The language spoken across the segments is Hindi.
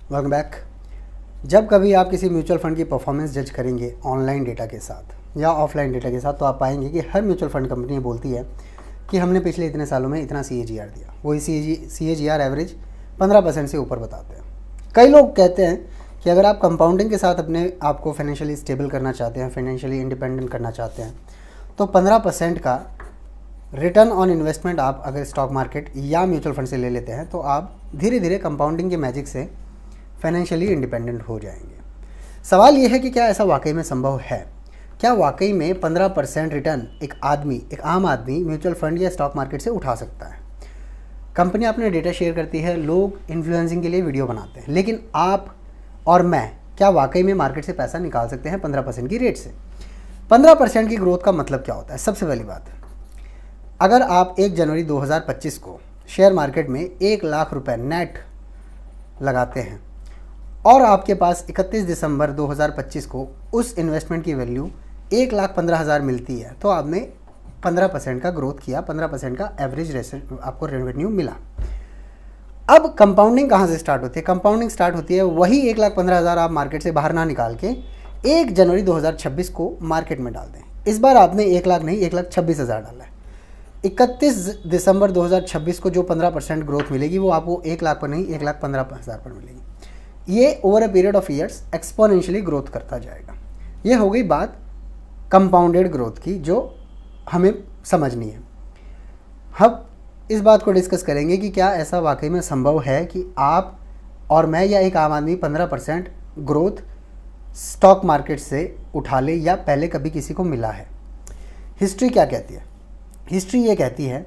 Welcome back. जब कभी आप किसी म्यूचुअल फंड की परफॉर्मेंस जज करेंगे ऑनलाइन डेटा के साथ या ऑफलाइन डेटा के साथ, तो आप पाएंगे कि हर म्यूचुअल फंड कंपनी बोलती है कि हमने पिछले इतने सालों में इतना CAGR दिया। वही CAGR एवरेज 15% से ऊपर बताते हैं। कई लोग कहते हैं कि अगर आप कंपाउंडिंग के साथ अपने आप को फाइनेंशियली स्टेबल करना चाहते हैं, फाइनेंशियली इंडिपेंडेंट करना चाहते हैं, तो 15% का रिटर्न ऑन इन्वेस्टमेंट आप अगर स्टॉक मार्केट या म्यूचुअल फंड से ले लेते हैं तो आप धीरे धीरे कंपाउंडिंग के मैजिक से फाइनेंशियली इंडिपेंडेंट हो जाएंगे। सवाल यह है कि क्या ऐसा वाकई में संभव है? क्या वाकई में 15% रिटर्न एक आम आदमी म्यूचुअल फंड या स्टॉक मार्केट से उठा सकता है? कंपनी अपने डेटा शेयर करती है, लोग इन्फ्लुएंसिंग के लिए वीडियो बनाते हैं, लेकिन आप और मैं क्या वाकई में मार्केट से पैसा निकाल सकते हैं 15% की रेट से? 15% की ग्रोथ का मतलब क्या होता है? सबसे पहली बात, अगर आप 1 जनवरी 2025 को शेयर मार्केट में 1 लाख रुपए नेट लगाते हैं और आपके पास 31 दिसंबर 2025 को उस इन्वेस्टमेंट की वैल्यू 1,15,000 मिलती है, तो आपने 15% का ग्रोथ किया, 15% का एवरेज आपको रेवेन्यू मिला। अब कंपाउंडिंग कहाँ से स्टार्ट होती है? कंपाउंडिंग स्टार्ट होती है वही 1,15,000 आप मार्केट से बाहर ना निकाल के 1 जनवरी 2026 को मार्केट में डाल दें। इस बार आपने 1 लाख नहीं 1,26,000 डाला है। 31 दिसंबर 2026 को जो 15% ग्रोथ मिलेगी वो आपको 1 लाख पर नहीं 1,15,000 पर मिलेगी। ये over a period of years exponentially growth करता जाएगा। ये हो गई बात कंपाउंडेड ग्रोथ की, जो हमें समझनी है। हम इस बात को डिस्कस करेंगे कि क्या ऐसा वाकई में संभव है कि आप और मैं या एक आम आदमी 15% ग्रोथ स्टॉक मार्केट से उठा ले, या पहले कभी किसी को मिला है? हिस्ट्री क्या कहती है? हिस्ट्री ये कहती है,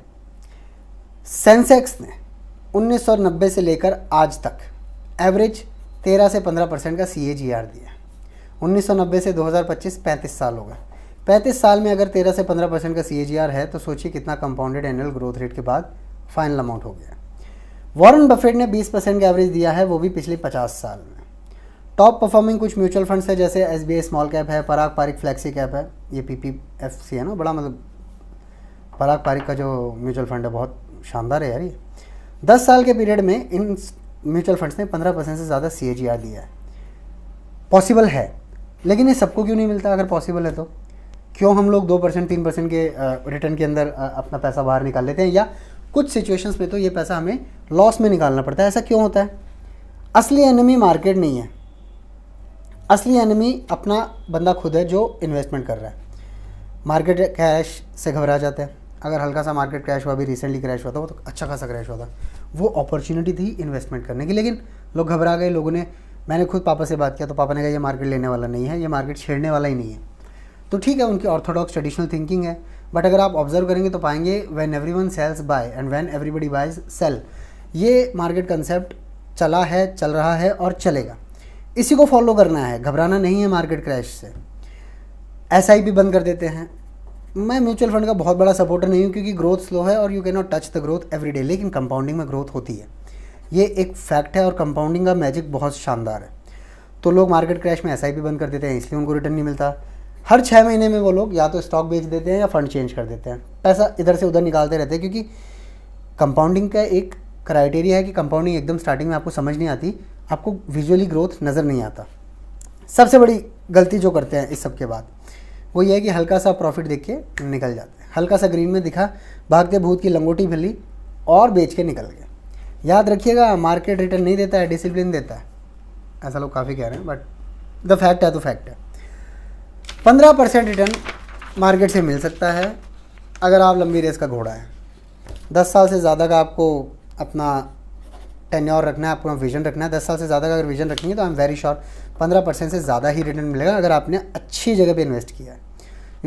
सेंसेक्स ने 1990 से लेकर आज तक एवरेज 13 से 15% का CAGR दिया है। 1990 से 2025 35 साल हो गए। 35 साल में अगर 13 से 15% का CAGR है तो सोचिए कितना कंपाउंडेड एनुअल ग्रोथ रेट के बाद फाइनल अमाउंट हो गया। वॉरेन बफेट ने 20% का एवरेज दिया है, वो भी पिछले 50 साल में। टॉप परफॉर्मिंग कुछ म्यूचुअल फंड्स है, जैसे SBI स्मॉल कैप है, पराग पारिक फ्लैक्सी कैप है, ये PPFC है ना, बड़ा मतलब पराग पारिक का जो म्यूचुअल फंड है बहुत शानदार है यार। ये 10 साल के पीरियड में इन म्यूचुअल फंड्स ने 15% से ज़्यादा CAGR दिया है। पॉसिबल है, लेकिन ये सबको क्यों नहीं मिलता? अगर पॉसिबल है तो क्यों हम लोग 2% 3% के रिटर्न के अंदर अपना पैसा बाहर निकाल लेते हैं, या कुछ सिचुएशंस में तो ये पैसा हमें लॉस में निकालना पड़ता है? ऐसा क्यों होता है? असली एनिमी मार्केट नहीं है, असली एनिमी अपना बंदा खुद है जो इन्वेस्टमेंट कर रहा है। मार्केट क्रैश से घबरा जाता है। अगर हल्का सा मार्केट क्रैश हुआ, अभी रिसेंटली क्रैश हुआ था, वो तो अच्छा खासा क्रैश हुआ था, वो अपॉर्चुनिटी थी इन्वेस्टमेंट करने की, लेकिन लोग घबरा गए। लोगों ने, मैंने खुद पापा से बात किया तो पापा ने कहा ये मार्केट लेने वाला नहीं है, ये मार्केट छेड़ने वाला ही नहीं है। तो ठीक है, उनकी ऑर्थोडॉक्स ट्रेडिशनल थिंकिंग है, बट अगर आप ऑब्जर्व करेंगे तो पाएंगे when everyone sells buy and when everybody buys sell, ये मार्केट कंसेप्ट चला है, चल रहा है और चलेगा। इसी को फॉलो करना है, घबराना नहीं है मार्केट क्रैश से। SIP बंद कर देते हैं। मैं म्यूचुअल फंड का बहुत बड़ा सपोर्टर नहीं हूँ, क्योंकि ग्रोथ स्लो है और you can not touch the growth every day, लेकिन कंपाउंडिंग में ग्रोथ होती है, ये एक फैक्ट है, और कंपाउंडिंग का मैजिक बहुत शानदार है। तो लोग मार्केट क्रैश में SIP बंद कर देते हैं, इसलिए उनको रिटर्न नहीं मिलता। हर 6 महीने में वो लोग या तो स्टॉक बेच देते हैं या फंड चेंज कर देते हैं, पैसा इधर से उधर निकालते रहते हैं, क्योंकि कंपाउंडिंग का एक क्राइटेरिया है कि कंपाउंडिंग एकदम स्टार्टिंग में आपको समझ नहीं आती, आपको विजुअली ग्रोथ नज़र नहीं आता। सबसे बड़ी गलती जो करते हैं इस सब के बाद वो ये है कि हल्का सा प्रॉफिट देख के निकल जाते हैं, हल्का सा ग्रीन में दिखा, भागते भूत की लंगोटी भली और बेच के निकल गए। याद रखिएगा, मार्केट रिटर्न नहीं देता है, डिसिप्लिन देता है। ऐसा लोग काफ़ी कह रहे हैं, बट द फैक्ट है तो फैक्ट है। 15% रिटर्न मार्केट से मिल सकता है अगर आप लंबी रेस का घोड़ा है। 10 साल से ज़्यादा का आपको अपना टेन्योर रखना है, अपना विजन रखना है। 10 साल से ज़्यादा का अगर विजन रखेंगे तो आई एम वेरी श्योर 15% से ज़्यादा ही रिटर्न मिलेगा, अगर आपने अच्छी जगह पे इन्वेस्ट किया है।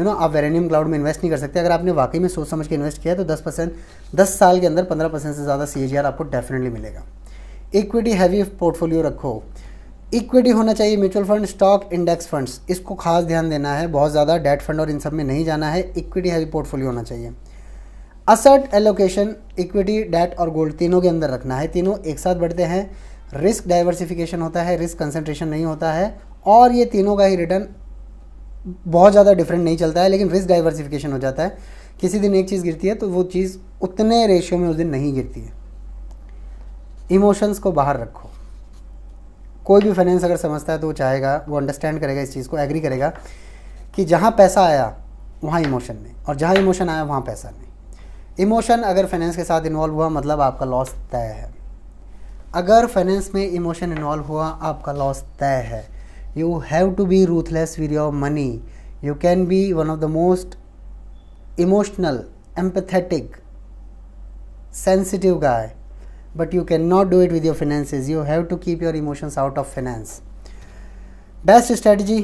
आप वेरेनियम क्लाउड में इन्वेस्ट नहीं कर सकते। अगर आपने वाकई में सोच समझ के इन्वेस्ट किया है तो 10 साल के अंदर 15% से ज़्यादा CAGR आपको डेफिनेटली मिलेगा। इक्विटी हैवी पोर्टफोलियो रखो। इक्विटी होना चाहिए, mutual fund, stock, index funds, इसको खास ध्यान देना है। बहुत ज़्यादा डेट फंड और इन सब में नहीं जाना है, इक्विटी हैवी पोर्टफोलियो होना चाहिए। असेट एलोकेशन इक्विटी, डेट और गोल्ड तीनों के अंदर रखना है। तीनों एक साथ बढ़ते हैं, रिस्क डाइवर्सिफिकेशन होता है, रिस्क कंसंट्रेशन नहीं होता है, और ये तीनों का ही रिटर्न बहुत ज़्यादा डिफरेंट नहीं चलता है, लेकिन रिस्क डाइवर्सिफिकेशन हो जाता है। किसी दिन एक चीज़ गिरती है तो वो चीज़ उतने रेशियो में उस दिन नहीं गिरती है। इमोशंस को बाहर रखो। कोई भी फाइनेंस अगर समझता है तो वो चाहेगा, वो अंडरस्टैंड करेगा इस चीज़ को, एग्री करेगा कि जहाँ पैसा आया वहाँ इमोशन नहीं, और जहाँ इमोशन आया वहाँ पैसा नहीं। इमोशन अगर फाइनेंस के साथ इन्वॉल्व हुआ मतलब आपका लॉस तय है। अगर फाइनेंस में इमोशन इन्वॉल्व हुआ आपका लॉस तय है। You have to be ruthless with your money. You can be one of the most emotional, empathetic, sensitive guy, but you cannot do it with your finances. You have to keep your emotions out of finance. Best strategy,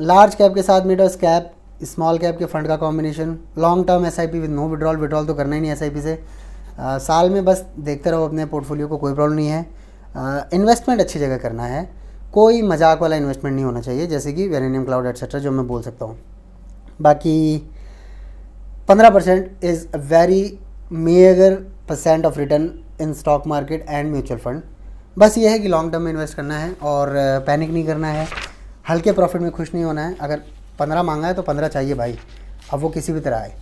large cap के साथ मिड कैप, स्मॉल कैप के फंड का combination, long term SIP with no withdrawal. Withdrawal तो करना ही नहीं SIP से, साल में बस देखते रहो अपने पोर्टफोलियो को, कोई प्रॉब्लम नहीं है। इन्वेस्टमेंट अच्छी जगह करना है, कोई मजाक वाला इन्वेस्टमेंट नहीं होना चाहिए, जैसे कि वेरेनियम क्लाउड एटसेट्रा जो मैं बोल सकता हूँ। बाकी 15% is a very major % of return in stock market and mutual fund. बस ये है कि लॉन्ग टर्म में इन्वेस्ट करना है और पैनिक नहीं करना है, हल्के प्रॉफिट में खुश नहीं होना है। अगर 15 मांगा है तो 15 चाहिए भाई, अब वो किसी भी तरह आए।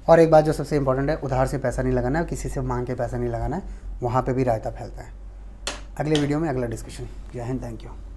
और एक बात जो सबसे इंपॉर्टेंट है, उधार से पैसा नहीं लगाना है, किसी से मांग के पैसा नहीं लगाना है, वहाँ पे भी रायता फैलता है। अगले वीडियो में अगला डिस्कशन। जय हिंद, थैंक यू।